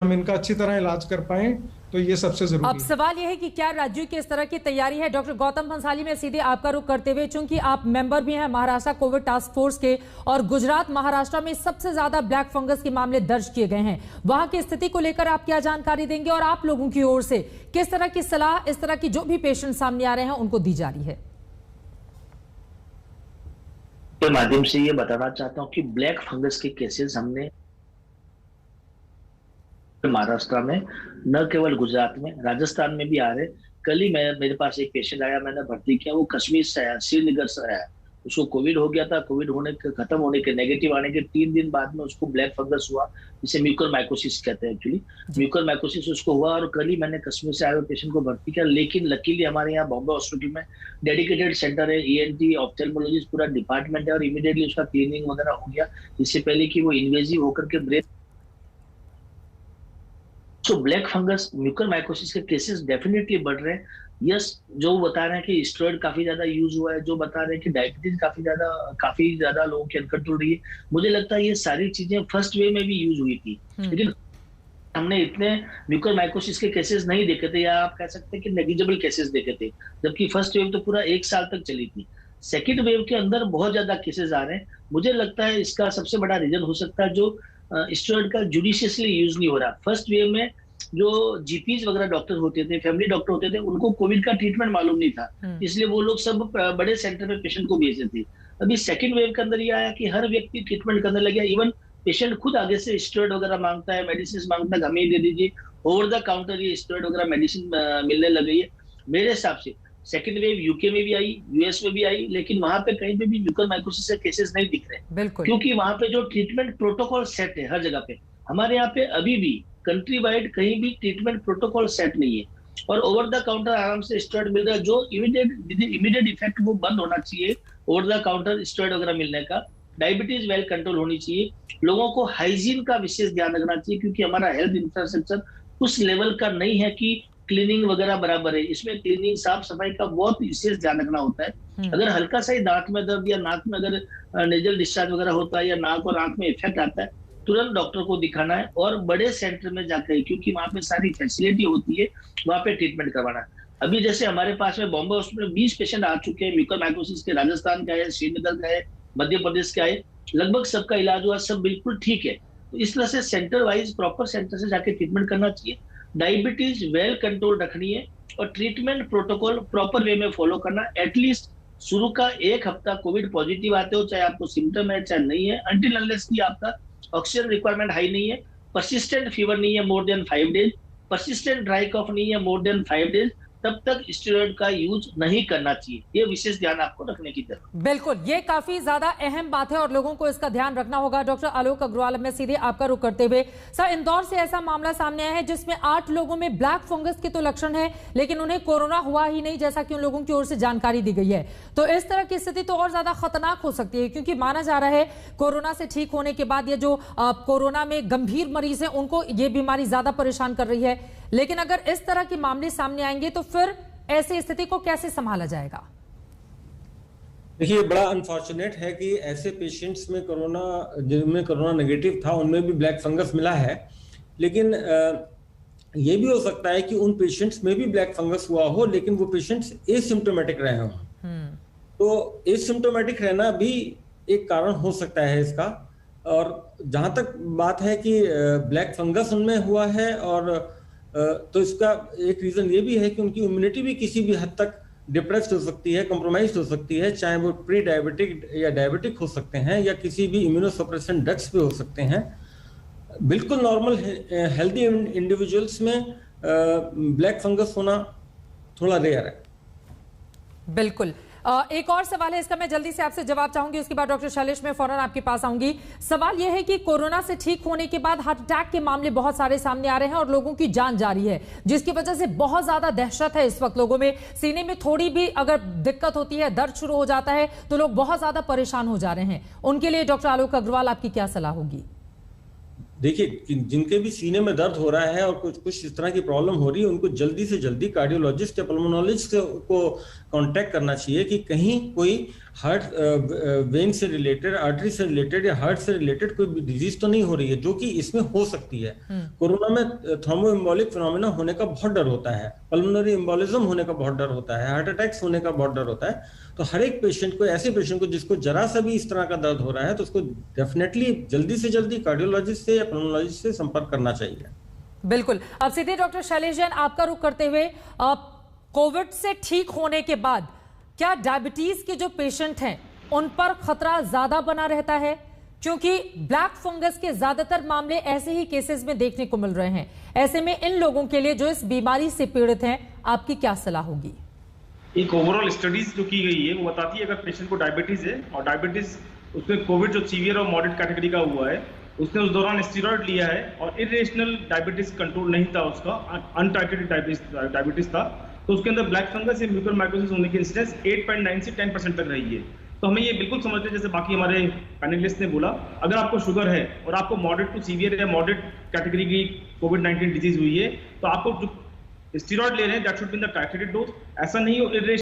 हम इनका अच्छी तरह इलाज कर पाएं, तो ये सबसे जरूरी अब है। सवाल यह है कि क्या राज्यों की इस तरह की तैयारी है? डॉक्टर गौतम भंसाली में सीधे आपका रुख करते हुए, चूंकि आप मेंबर भी हैं महाराष्ट्र कोविड टास्क फोर्स के और गुजरात महाराष्ट्र में सबसे ज्यादा ब्लैक फंगस के मामले दर्ज किए गए हैं, वहां की स्थिति को लेकर आप क्या जानकारी देंगे और आप लोगों की ओर से किस तरह की सलाह इस तरह की जो भी पेशेंट सामने आ रहे हैं उनको दी जा रही है? के माध्यम से ये बताना चाहता हूं कि ब्लैक फंगस के केसेस हमने महाराष्ट्र में, न केवल गुजरात में, राजस्थान में भी आ रहे। कल ही मेरे पास एक पेशेंट आया, मैंने भर्ती किया। वो कश्मीर से आया, श्रीनगर से आया। उसको कोविड हो गया था। कोविड होने के खत्म होने के नेगेटिव आने के 3 दिन बाद में उसको ब्लैक फंगस हुआ, जिसे म्यूकरमाइकोसिस कहते हैं। एक्चुअली म्यूकरमाइकोसिस उसको हुआ और कल ही मैंने कश्मीर से आए हुए पेशेंट को भर्ती किया। लेकिन लकीली हमारे यहाँ बॉम्बे हॉस्पिटल में डेडिकेटेड सेंटर है, ENT ऑप्थेल्मोलॉजिस्ट पूरा डिपार्टमेंट है, और इमीडिएटली उसका क्लीनिंग वगैरह हो गया, इससे पहले कि वो इन्वेजिव होकर के ब्रेन। तो ब्लैक फंगस म्यूकरमाइकोसिस के केसेस डेफिनेटली बढ़ रहे हैं। यस, जो बता रहे हैं कि स्टेरॉइड काफी ज्यादा यूज हुआ है, जो बता रहे हैं कि डायबिटीज काफी ज्यादा लोगों की अनकंट्रोल रही है। मुझे लगता है ये सारी चीजें फर्स्ट वेव में भी यूज हुई थी, लेकिन हमने इतने म्यूकरमाइकोसिस के केसेस नहीं देखे थे, या आप कह सकते हैं कि नेग्लिजिबल केसेस देखे थे, जबकि फर्स्ट वेव तो पूरा 1 साल तक चली थी। सेकेंड वेव के अंदर बहुत ज्यादा केसेस आ रहे हैं। मुझे लगता है इसका सबसे बड़ा रीजन हो सकता है जो स्टेरॉइड का जुडिशियसली यूज नहीं हो रहा। फर्स्ट वेव में जो जीपीज वगैरह डॉक्टर होते थे, फैमिली डॉक्टर होते थे, उनको कोविड का ट्रीटमेंट मालूम नहीं था, इसलिए वो लोग सब बड़े सेंटर में पेशेंट को भेजते थे। अभी सेकंड वेव के अंदर ये आया कि हर व्यक्ति ट्रीटमेंट करने लगे। इवन पेशेंट खुद आगे से स्टेरॉइड वगैरह मांगता है, मेडिसिन मांगता है, हमें ही दे दीजिए। ओवर द काउंटर ये स्टेरॉइड वगैरह मेडिसिन मिलने लग गई है। मेरे हिसाब से सेकंड वेव यूके में भी आई, यूएस में भी आई, लेकिन वहां पे कहीं पे भी म्यूकरमाइकोसिस के केसेस नहीं दिख रहे, क्योंकि वहां पे जो ट्रीटमेंट प्रोटोकॉल सेट है हर जगह पे। हमारे यहाँ पे अभी भी कंट्री वाइड कहीं भी ट्रीटमेंट प्रोटोकॉल सेट नहीं है, और ओवर द काउंटर आराम से स्टेरॉइड मिल रहा है, जो इमीडिएट इफेक्ट वो बंद होना चाहिए ओवर द काउंटर स्टेरॉइड वगैरह मिलने का। डायबिटीज वेल कंट्रोल होनी चाहिए। लोगों को हाइजीन का विशेष ध्यान रखना चाहिए, क्योंकि हमारा हेल्थ इंफ्रास्ट्रक्चर उस लेवल का नहीं है कि क्लीनिंग वगैरह बराबर है। इसमें क्लीनिंग, साफ सफाई का बहुत विशेष ध्यान रखना होता है। अगर हल्का सा ही दांत में दर्द या नाक में अगर नेजल डिस्चार्ज वगैरह होता है, या नाक और आंख में इफेक्ट आता है, तुरंत डॉक्टर को दिखाना है, और बड़े सेंटर में जाकर, क्योंकि वहां पे सारी फैसिलिटी होती है, वहां पे ट्रीटमेंट करवाना है। अभी जैसे हमारे पास में बॉम्बे हॉस्पिटल में 20 पेशेंट आ चुके हैं म्यूकरमाइकोसिस के, राजस्थान का है, श्रीनगर का है, मध्य प्रदेश का है, लगभग सबका इलाज हुआ, सब बिल्कुल ठीक है। तो इस तरह से सेंटर वाइज प्रॉपर सेंटर से जाके ट्रीटमेंट करना चाहिए। डायबिटीज वेल कंट्रोल रखनी है, और ट्रीटमेंट प्रोटोकॉल प्रॉपर वे में फॉलो करना। एटलीस्ट शुरू का 1 हफ्ता कोविड पॉजिटिव आते हो, चाहे आपको सिम्टम है चाहे नहीं है, अनटिल अनलेस की आपका ऑक्सीजन रिक्वायरमेंट हाई नहीं है, परसिस्टेंट फीवर नहीं है more than 5 days, persistent dry cough नहीं है मोर देन 5 डेज, तब तक स्टेरॉइड का यूज नहीं करना चाहिए। ये विशेष ध्यान आपको रखने की जरूरत है। बिल्कुल, ये काफी ज्यादा अहम बात है और लोगों को इसका ध्यान रखना होगा। डॉक्टर आलोक अग्रवाल, में सीधे आपका रुख करते हुए, सर, इंदौर से ऐसा मामला सामने आया है जिसमें 8 लोगों में ब्लैक फंगस के तो लक्षण है, लेकिन उन्हें कोरोना हुआ ही नहीं, जैसा कि उन लोगों की ओर से जानकारी दी गई है। तो इस तरह की स्थिति तो और ज्यादा खतरनाक हो सकती है, क्योंकि माना जा रहा है कोरोना से ठीक होने के बाद ये जो कोरोना में गंभीर मरीज है उनको ये बीमारी ज्यादा परेशान कर रही है। लेकिन अगर इस तरह के मामले सामने आएंगे तो फिर ऐसी स्थिति को कैसे संभाला जाएगा? देखिए, बड़ा अनफॉर्चुनेट है कि ऐसे पेशेंट्स में जिनमें कोरोना नेगेटिव था, उनमें भी ब्लैक फंगस मिला है। लेकिन ये भी हो सकता है कि उन पेशेंट्स में भी ब्लैक फंगस हुआ हो, लेकिन वो पेशेंट्स एसिम्प्टोमेटिक रहे हों। तो एसिम्प्टोमेटिक रहना भी एक कारण हो सकता है इसका। और जहां तक बात है कि ब्लैक फंगस उनमें हुआ है, और तो इसका एक रीजन ये भी है कि उनकी इम्यूनिटी भी किसी भी हद तक डिप्रेस्ड हो सकती है, कॉम्प्रोमाइज हो सकती है, चाहे वो प्री डायबिटिक या डायबिटिक हो सकते हैं, या किसी भी इम्यूनोसप्रेशन ड्रग्स पे हो सकते हैं। बिल्कुल नॉर्मल हेल्दी इंडिविजुअल्स में ब्लैक फंगस होना थोड़ा रेयर है। बिल्कुल। एक और सवाल है, इसका मैं जल्दी से आपसे जवाब चाहूंगी, उसके बाद डॉक्टर शैलेश में फौरन आपके पास आऊंगी। सवाल यह है कि कोरोना से ठीक होने के बाद हार्ट अटैक के मामले बहुत सारे सामने आ रहे हैं और लोगों की जान जा रही है, जिसकी वजह से बहुत ज्यादा दहशत है इस वक्त लोगों में। सीने में थोड़ी भी अगर दिक्कत होती है, दर्द शुरू हो जाता है, तो लोग बहुत ज्यादा परेशान हो जा रहे हैं। उनके लिए डॉक्टर आलोक अग्रवाल, आपकी क्या सलाह होगी? देखिए, जिनके भी सीने में दर्द हो रहा है और कुछ इस तरह की प्रॉब्लम हो रही है, उनको जल्दी से जल्दी कार्डियोलॉजिस्ट या पल्मोनोलॉजिस्ट को कांटेक्ट करना चाहिए कि कहीं कोई हार्ट वेन से रिलेटेड, आर्टरी से रिलेटेड या हार्ट से रिलेटेड कोई डिजीज तो नहीं हो रही है, जो कि इसमें हो सकती है। कोरोना में थ्रोम्बोएम्बोलिक फिनोमेना होने का बहुत डर होता है, पल्मोनरी एम्बोलिज्म होने का बहुत डर होता है, हार्ट अटैक्स होने का बहुत डर होता है। तो हर एक पेशेंट को, ऐसे पेशेंट को जिसको जरा सा भी इस तरह का दर्द हो रहा है, तो उसको डेफिनेटली जल्दी से जल्दी कार्डियोलॉजिस्ट से या पल्मोनोलॉजिस्ट से संपर्क करना चाहिए। बिल्कुल। अब सीधे डॉक्टर शैलेश जैन आपका रुख करते हुए, कोविड से ठीक होने के बाद क्या डायबिटीज के जो पेशेंट हैं उन पर खतरा ज्यादा बना रहता है? क्योंकि ब्लैक फंगस के ज्यादातर मामले ऐसे ही केसेस में देखने को मिल रहे हैं। ऐसे में इन लोगों के लिए जो इस बीमारी से पीड़ित हैं, आपकी क्या सलाह होगी? एक ओवरऑल स्टडीज जो की गई है वो बताती है अगर पेशेंट को डायबिटीज है और डायबिटीज उसमें कोविड जो सीवियर और मॉडरेट कैटेगरी का हुआ है, उसने उस दौरान स्टेरॉइड लिया है और इरेशनल डायबिटीज कंट्रोल नहीं था, उसका अनटाइट्रेटेड डायबिटीज था, तो उसके अंदर ब्लैक फंगस या म्यूकर माइकोसिस होने की इंसिडेंस 8.9 से 10% तक रही है। तो हमें ये बिल्कुल समझते हैं, जैसे बाकी हमारे पैनलिस्ट ने बोला, अगर आपको शुगर है और आपको मॉडरेट टू सीवियर या मॉडरेट कैटेगरी की कोविड-19 डिजीज हुई है, तो आपको जो स्टेरॉइड ले रहे हैं that should be in the titrated dose. ऐसा नहीं हो